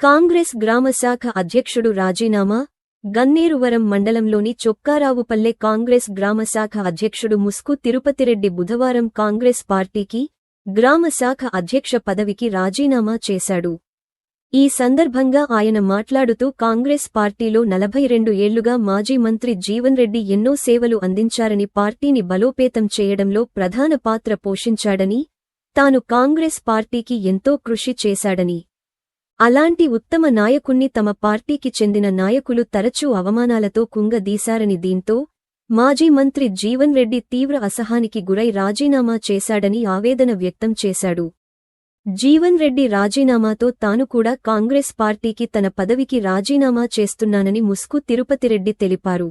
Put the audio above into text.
కాంగ్రెస్ గ్రామశాఖ అధ్యక్షుడు రాజీనామా. గన్నేరువరం మండలంలోని చొక్కారావుపల్లె కాంగ్రెస్ గ్రామశాఖ అధ్యక్షుడు ముస్కు తిరుపతిరెడ్డి బుధవారం కాంగ్రెస్ పార్టీకి గ్రామశాఖ అధ్యక్ష పదవికి రాజీనామా చేశాడు. ఈ సందర్భంగా ఆయన మాట్లాడుతూ కాంగ్రెస్ పార్టీలో 42 ఏళ్లుగా మాజీ మంత్రి జీవన్ రెడ్డి ఎన్నో సేవలు అందించారని, పార్టీని బలోపేతం చేయడంలో ప్రధాన పాత్ర పోషించాడని, తాను కాంగ్రెస్ పార్టీకి ఎంతో కృషి చేశాడని, అలాంటి ఉత్తమ నాయకుణ్ణి తమ పార్టీకి చెందిన నాయకులు తరచూ అవమానాలతో కుంగదీశారని, దీంతో మాజీ మంత్రి జీవన్ రెడ్డి తీవ్ర అసహనానికి గురై రాజీనామా చేశాడని ఆవేదన వ్యక్తం చేశాడు. జీవన్ రెడ్డి రాజీనామాతో తాను కూడా కాంగ్రెస్ పార్టీకి తన పదవికి రాజీనామా చేస్తున్నానని ముస్కు తిరుపతిరెడ్డి తెలిపారు.